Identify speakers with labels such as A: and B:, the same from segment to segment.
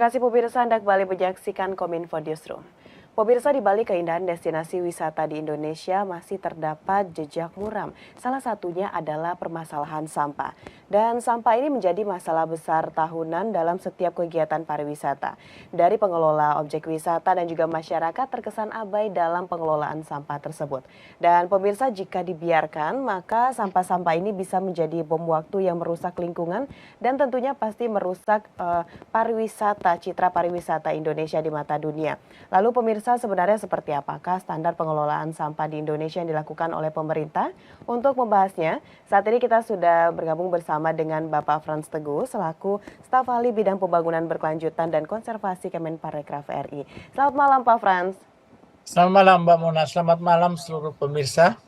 A: kasih pemirsa Anda kembali menyaksikan Kominfo Newsroom. Pemirsa, di balik keindahan destinasi wisata di Indonesia masih terdapat jejak muram. Salah satunya adalah permasalahan sampah. Dan sampah ini menjadi masalah besar tahunan dalam setiap kegiatan pariwisata. Dari pengelola objek wisata dan juga masyarakat terkesan abai dalam pengelolaan sampah tersebut. Dan pemirsa, jika dibiarkan, maka sampah-sampah ini bisa menjadi bom waktu yang merusak lingkungan dan tentunya pasti merusak pariwisata, citra pariwisata Indonesia di mata dunia. Lalu pemirsa, sebenarnya seperti apakah standar pengelolaan sampah di Indonesia yang dilakukan oleh pemerintah? Untuk membahasnya, saat ini kita sudah bergabung bersama dengan Bapak Frans Teguh selaku staf ahli bidang pembangunan berkelanjutan dan konservasi Kemenparekraf RI. Selamat malam Pak Frans.
B: Selamat malam Mbak Mona, selamat malam seluruh pemirsa.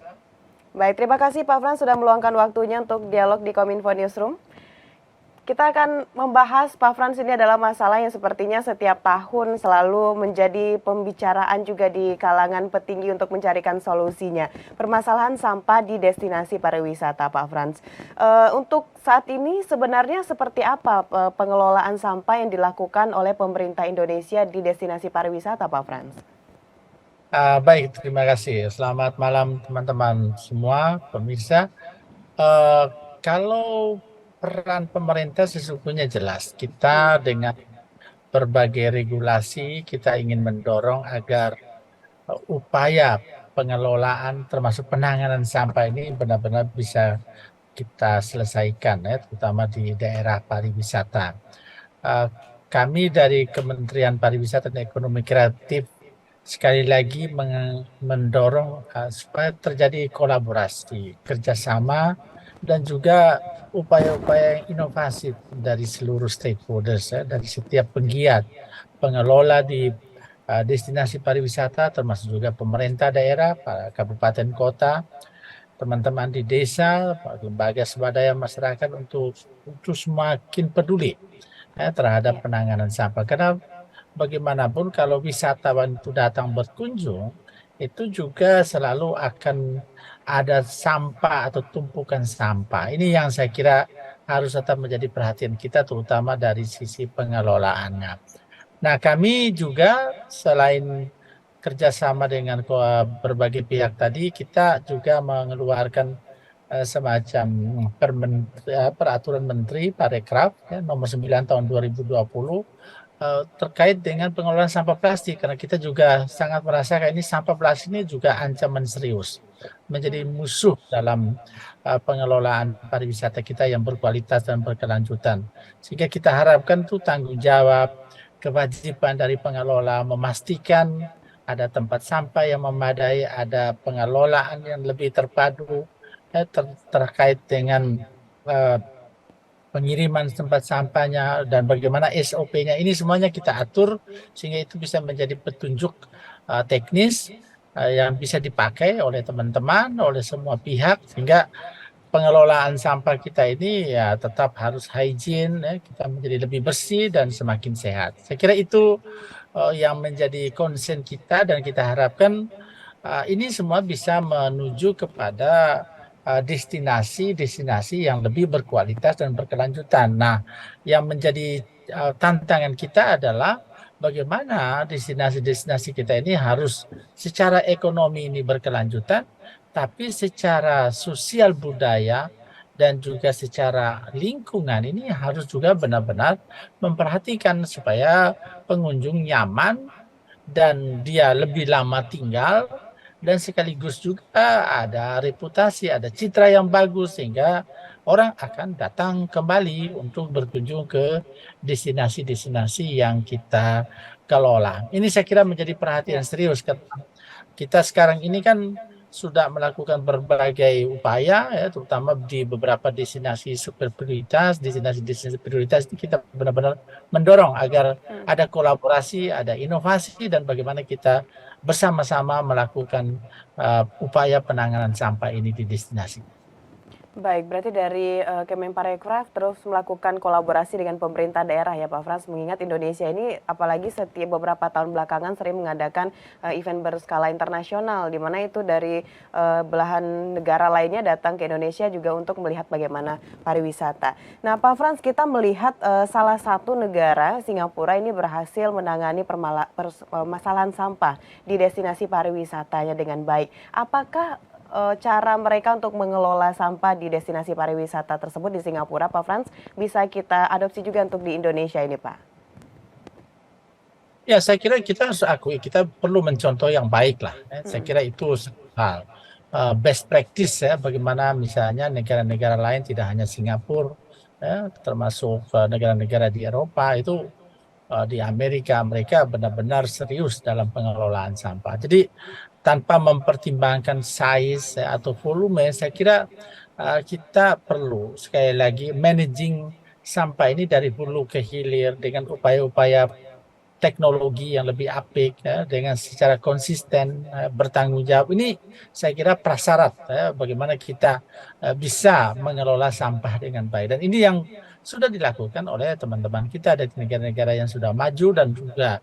A: Baik, terima kasih Pak Frans sudah meluangkan waktunya untuk dialog di Kominfo Newsroom. Kita akan membahas, Pak Frans, ini adalah masalah yang sepertinya setiap tahun selalu menjadi pembicaraan juga di kalangan petinggi untuk mencarikan solusinya. Permasalahan sampah di destinasi pariwisata, Pak Frans. Untuk saat ini sebenarnya seperti apa pengelolaan sampah yang dilakukan oleh pemerintah Indonesia di destinasi pariwisata, Pak Frans?
B: Baik, terima kasih. Selamat malam teman-teman semua, pemirsa. Kalau peran pemerintah sesungguhnya jelas. Kita dengan berbagai regulasi, kita ingin mendorong agar upaya pengelolaan termasuk penanganan sampah ini benar-benar bisa kita selesaikan, ya, terutama di daerah pariwisata. Kami dari Kementerian Pariwisata dan Ekonomi Kreatif sekali lagi mendorong supaya terjadi kolaborasi, kerjasama, dan juga upaya-upaya inovasi dari seluruh stakeholders, ya, dari setiap penggiat, pengelola di destinasi pariwisata, termasuk juga pemerintah daerah, para kabupaten kota, teman-teman di desa, lembaga swadaya masyarakat untuk semakin peduli, ya, terhadap penanganan sampah. Karena bagaimanapun kalau wisatawan itu datang berkunjung, itu juga selalu akan ada sampah atau tumpukan sampah. Ini yang saya kira harus tetap menjadi perhatian kita, terutama dari sisi pengelolaannya. Nah, kami juga selain kerjasama dengan berbagai pihak tadi, kita juga mengeluarkan semacam peraturan Menteri Parekraf, ya, nomor 9 tahun 2020 terkait dengan pengelolaan sampah plastik, karena kita juga sangat merasakan ini sampah plastik ini juga ancaman serius, menjadi musuh dalam pengelolaan pariwisata kita yang berkualitas dan berkelanjutan. Sehingga kita harapkan tuh tanggung jawab, kewajiban dari pengelola memastikan ada tempat sampah yang memadai, ada pengelolaan yang lebih terpadu, terkait dengan pengiriman tempat sampahnya dan bagaimana SOP-nya, ini semuanya kita atur sehingga itu bisa menjadi petunjuk teknis yang bisa dipakai oleh teman-teman, oleh semua pihak, sehingga pengelolaan sampah kita ini ya tetap harus hygiene, ya, kita menjadi lebih bersih dan semakin sehat. Saya kira itu yang menjadi concern kita, dan kita harapkan ini semua bisa menuju kepada destinasi-destinasi yang lebih berkualitas dan berkelanjutan. Nah, yang menjadi tantangan kita adalah bagaimana destinasi-destinasi kita ini harus secara ekonomi ini berkelanjutan, tapi secara sosial budaya dan juga secara lingkungan ini harus juga benar-benar memperhatikan supaya pengunjung nyaman dan dia lebih lama tinggal, dan sekaligus juga ada reputasi, ada citra yang bagus sehingga orang akan datang kembali untuk berkunjung ke destinasi-destinasi yang kita kelola. Ini saya kira menjadi perhatian serius. Kita sekarang ini kan sudah melakukan berbagai upaya, ya, terutama di beberapa destinasi super prioritas, destinasi-destinasi prioritas ini kita benar-benar mendorong agar ada kolaborasi, ada inovasi, dan bagaimana kita bersama-sama melakukan upaya penanganan sampah ini di destinasi.
A: Baik, berarti dari Kemenparekraf terus melakukan kolaborasi dengan pemerintah daerah ya Pak Frans, mengingat Indonesia ini apalagi setiap beberapa tahun belakangan sering mengadakan event berskala internasional, di mana itu dari belahan negara lainnya datang ke Indonesia juga untuk melihat bagaimana pariwisata. Nah Pak Frans, kita melihat salah satu negara, Singapura ini berhasil menangani permasalahan sampah di destinasi pariwisatanya dengan baik. Apakah cara mereka untuk mengelola sampah di destinasi pariwisata tersebut di Singapura, Pak Frans, bisa kita adopsi juga untuk di Indonesia ini, Pak?
B: Ya, saya kira kita harus akui, kita perlu mencontoh yang baik lah. Saya
A: Mm-mm.
B: kira itu satu hal. Best practice ya, bagaimana misalnya negara-negara lain, tidak hanya Singapura, ya, termasuk negara-negara di Eropa, itu di Amerika, mereka benar-benar serius dalam pengelolaan sampah. Jadi tanpa mempertimbangkan size ya, atau volume, saya kira kita perlu sekali lagi managing sampah ini dari hulu ke hilir dengan upaya-upaya teknologi yang lebih apik ya, dengan secara konsisten bertanggung jawab. Ini saya kira prasyarat ya, bagaimana kita bisa mengelola sampah dengan baik. Dan ini yang sudah dilakukan oleh teman-teman kita dari negara-negara yang sudah maju, dan juga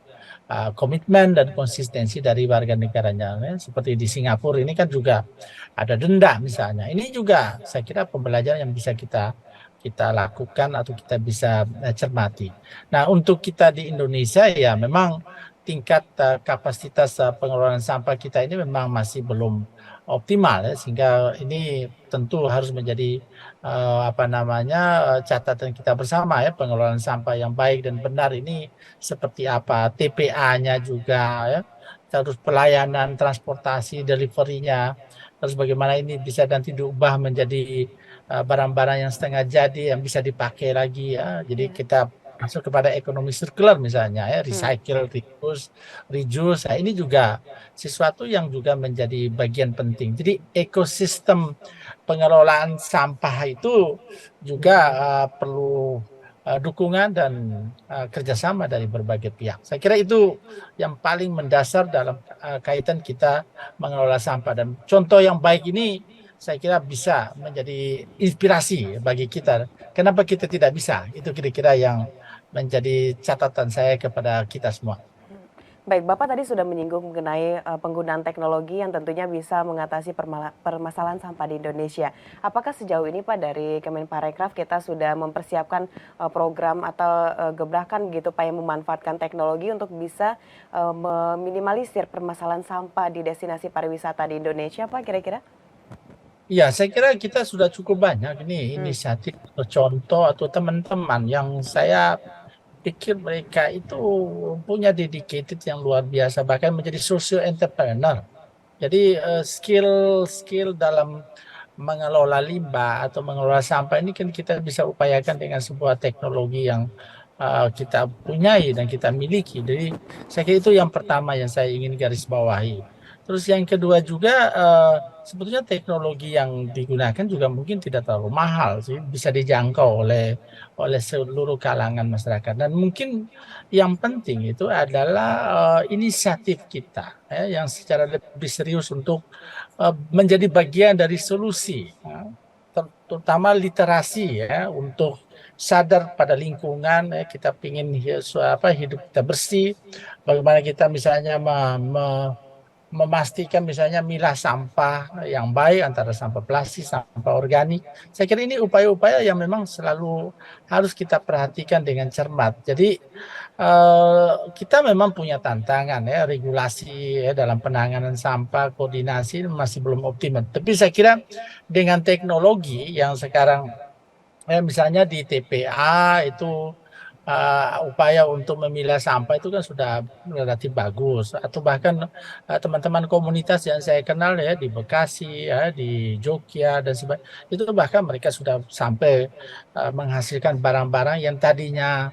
B: komitmen dan konsistensi dari warga negaranya ya. Seperti di Singapura ini kan juga ada denda misalnya. Ini juga saya kira pembelajaran yang bisa kita kita lakukan atau kita bisa cermati. Nah, untuk kita di Indonesia ya memang tingkat kapasitas pengelolaan sampah kita ini memang masih belum optimal ya, sehingga ini tentu harus menjadi apa namanya catatan kita bersama ya, pengelolaan sampah yang baik dan benar ini seperti apa, TPA-nya juga ya, terus pelayanan transportasi delivery-nya, terus bagaimana ini bisa nanti diubah menjadi barang-barang yang setengah jadi yang bisa dipakai lagi ya. Jadi
A: Ya.
B: kita masuk kepada ekonomi sirkular misalnya ya,
A: Hmm.
B: recycle, reuse, reduce. Nah, ini juga sesuatu yang juga menjadi bagian penting. Jadi ekosistem pengelolaan sampah itu juga perlu dukungan dan kerjasama dari berbagai pihak. Saya kira itu yang paling mendasar dalam kaitan kita mengelola sampah, dan contoh yang baik ini saya kira bisa menjadi inspirasi bagi kita. Kenapa kita tidak bisa? Itu kira-kira yang menjadi catatan saya kepada kita semua.
A: Baik, Bapak tadi sudah menyinggung mengenai penggunaan teknologi yang tentunya bisa mengatasi permasalahan sampah di Indonesia. Apakah sejauh ini Pak dari Kemenparekraf kita sudah mempersiapkan program atau gebrakan gitu Pak yang memanfaatkan teknologi untuk bisa meminimalisir permasalahan sampah di destinasi pariwisata di Indonesia Pak kira-kira?
B: Ya, saya kira kita sudah cukup banyak ini
A: Hmm.
B: inisiatif atau contoh atau teman-teman yang saya pikir mereka itu punya dedicated yang luar biasa, bahkan menjadi social entrepreneur. Jadi skill dalam mengelola limbah atau mengelola sampah ini kan kita bisa upayakan dengan sebuah teknologi yang kita punyai dan kita miliki. Jadi saya kira itu yang pertama yang saya ingin garis bawahi. Terus yang kedua juga sebetulnya teknologi yang digunakan juga mungkin tidak terlalu mahal sih, bisa dijangkau oleh seluruh kalangan masyarakat. Dan mungkin yang penting itu adalah inisiatif kita ya, yang secara lebih serius untuk menjadi bagian dari solusi, ya, terutama literasi ya, untuk sadar pada lingkungan ya, kita ingin hidup kita bersih, bagaimana kita misalnya memastikan misalnya milah sampah yang baik antara sampah plastik, sampah organik. Saya kira ini upaya-upaya yang memang selalu harus kita perhatikan dengan cermat. Jadi kita memang punya tantangan ya, regulasi ya, dalam penanganan sampah, koordinasi masih belum optimal. Tapi saya kira dengan teknologi yang sekarang misalnya di TPA itu upaya untuk memilah sampah itu kan sudah relatif bagus, atau bahkan teman-teman komunitas yang saya kenal ya di Bekasi ya, di Jogja dan sebagainya, itu bahkan mereka sudah sampai menghasilkan barang-barang yang tadinya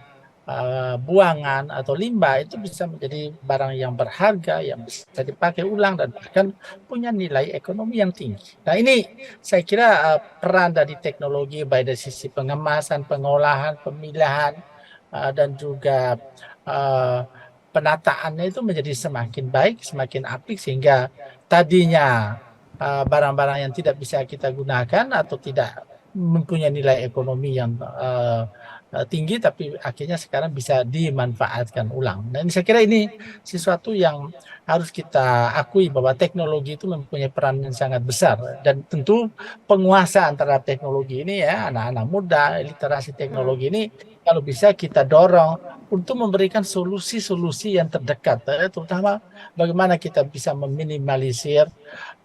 B: buangan atau limbah itu bisa menjadi barang yang berharga, yang bisa dipakai ulang dan bahkan punya nilai ekonomi yang tinggi. Nah, ini saya kira peran dari teknologi baik dari sisi pengemasan, pengolahan, pemilahan dan juga uh, penataannya itu menjadi semakin baik, semakin apik, sehingga tadinya barang-barang yang tidak bisa kita gunakan atau tidak mempunyai nilai ekonomi yang tinggi, tapi akhirnya sekarang bisa dimanfaatkan ulang. Dan saya kira ini sesuatu yang harus kita akui bahwa teknologi itu mempunyai peran yang sangat besar, dan tentu penguasaan terhadap teknologi ini ya, anak-anak muda, literasi
A: Hmm.
B: teknologi ini kalau bisa kita dorong untuk memberikan solusi-solusi yang terdekat, terutama bagaimana kita bisa meminimalisir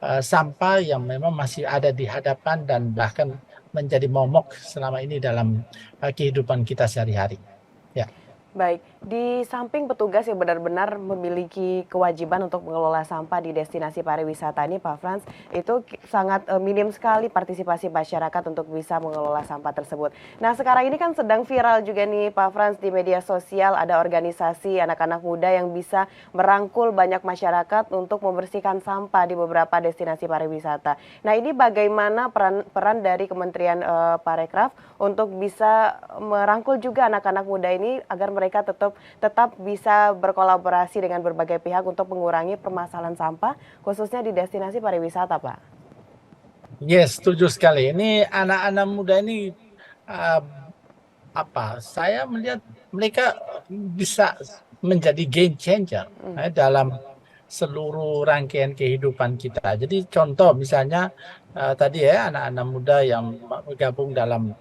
B: sampah yang memang masih ada di hadapan dan bahkan menjadi momok selama ini dalam kehidupan kita sehari-hari. Ya.
A: Baik, di samping petugas yang benar-benar memiliki kewajiban untuk mengelola sampah di destinasi pariwisata ini, Pak Frans, itu sangat minim sekali partisipasi masyarakat untuk bisa mengelola sampah tersebut. Nah, sekarang ini kan sedang viral juga nih, Pak Frans, di media sosial ada organisasi anak-anak muda yang bisa merangkul banyak masyarakat untuk membersihkan sampah di beberapa destinasi pariwisata. Nah, ini bagaimana peran dari Kementerian Parekraf untuk bisa merangkul juga anak-anak muda ini agar mereka tetap bisa berkolaborasi dengan berbagai pihak untuk mengurangi permasalahan sampah khususnya di destinasi pariwisata, Pak.
B: Yes, setuju sekali. Ini anak-anak muda ini uh, saya melihat mereka bisa menjadi game changer dalam seluruh rangkaian kehidupan kita. Jadi contoh misalnya tadi ya, anak-anak muda yang bergabung dalam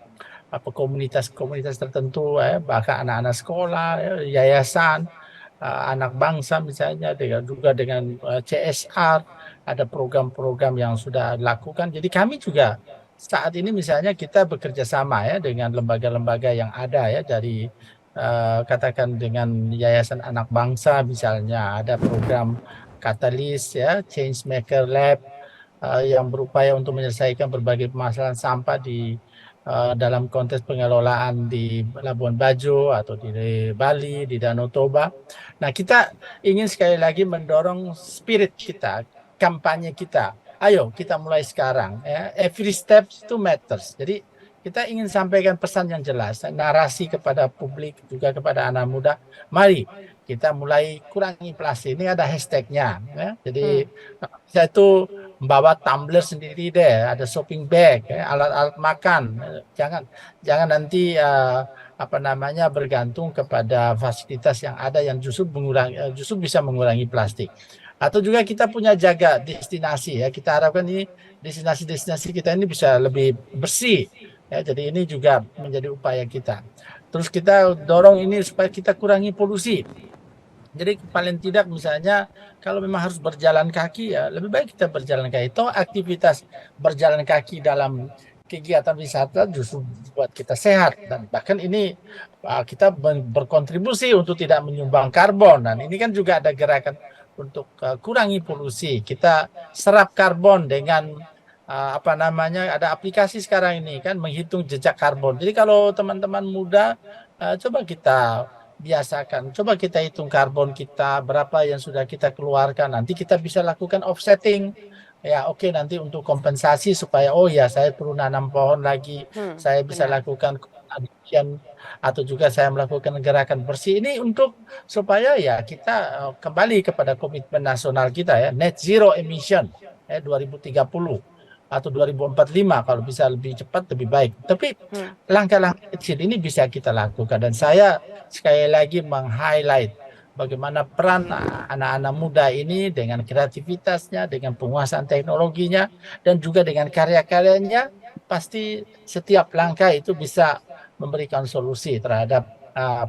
B: komunitas-komunitas tertentu, bahkan anak-anak sekolah, yayasan, anak bangsa misalnya, juga dengan CSR, ada program-program yang sudah dilakukan. Jadi kami juga saat ini misalnya kita bekerja sama ya dengan lembaga-lembaga yang ada ya, dari katakan dengan Yayasan Anak Bangsa misalnya, ada program Katalis ya, Change Maker Lab, yang berupaya untuk menyelesaikan berbagai permasalahan sampah di dalam konteks pengelolaan di Labuan Bajo atau di Bali, di Danau Toba. Nah, kita ingin sekali lagi mendorong spirit kita, kampanye kita. Ayo kita mulai sekarang ya. Every step to matters. Jadi kita ingin sampaikan pesan yang jelas, narasi kepada publik, juga kepada anak muda. Mari kita mulai kurangi plastik. Ini ada hashtagnya ya. Jadi saya itu membawa tumbler sendiri deh, ada shopping bag, ya, alat-alat makan. Jangan jangan nanti bergantung kepada fasilitas yang ada yang justru bisa mengurangi plastik. Atau juga kita punya jaga destinasi ya. Kita harapkan ini destinasi-destinasi kita ini bisa lebih bersih. Ya, jadi ini juga menjadi upaya kita. Terus kita dorong ini supaya kita kurangi polusi. Jadi paling tidak misalnya kalau memang harus berjalan kaki ya lebih baik kita berjalan kaki. Toh aktivitas berjalan kaki dalam kegiatan wisata justru buat kita sehat, dan bahkan ini kita berkontribusi untuk tidak menyumbang karbon, dan ini kan juga ada gerakan untuk kurangi polusi. Kita serap karbon dengan ada aplikasi sekarang ini kan menghitung jejak karbon. Jadi kalau teman-teman muda coba kita biasakan, coba kita hitung karbon kita, berapa yang sudah kita keluarkan. Nanti kita bisa lakukan offsetting. Ya, oke, nanti untuk kompensasi supaya, oh ya, saya perlu nanam pohon lagi, saya bisa
A: Benar.
B: lakukan adoption, atau juga saya melakukan gerakan bersih. Ini untuk supaya ya kita kembali kepada komitmen nasional kita ya, net zero emission 2030 atau 2045, kalau bisa lebih cepat lebih baik. Tapi langkah-langkah kecil ini bisa kita lakukan, dan saya sekali lagi meng-highlight bagaimana peran anak-anak muda ini dengan kreativitasnya, dengan penguasaan teknologinya, dan juga dengan karya-karyanya, pasti setiap langkah itu bisa memberikan solusi terhadap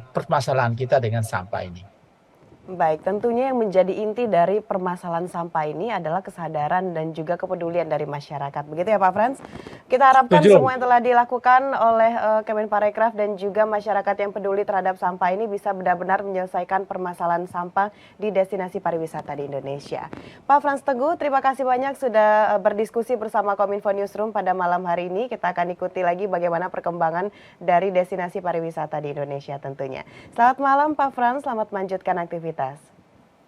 B: permasalahan kita dengan sampah ini.
A: Baik, tentunya yang menjadi inti dari permasalahan sampah ini adalah kesadaran dan juga kepedulian dari masyarakat. Begitu ya Pak Frans? Kita harapkan
B: Setuju.
A: semua yang telah dilakukan oleh Kemenparekraf dan juga masyarakat yang peduli terhadap sampah ini bisa benar-benar menyelesaikan permasalahan sampah di destinasi pariwisata di Indonesia. Pak Frans Teguh, terima kasih banyak sudah berdiskusi bersama Kominfo Newsroom pada malam hari ini. Kita akan ikuti lagi bagaimana perkembangan dari destinasi pariwisata di Indonesia tentunya. Selamat malam Pak Frans, selamat melanjutkan aktivitas.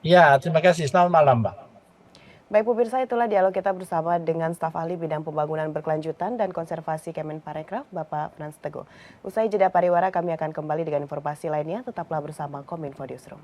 B: Ya, terima kasih. Selamat malam, Mbak.
A: Baik pemirsa, itulah dialog kita bersama dengan staf ahli bidang pembangunan berkelanjutan dan konservasi Kemenparekraf, Bapak Frans Teguh. Usai jeda pariwara, kami akan kembali dengan informasi lainnya. Tetaplah bersama Kominfo Newsroom.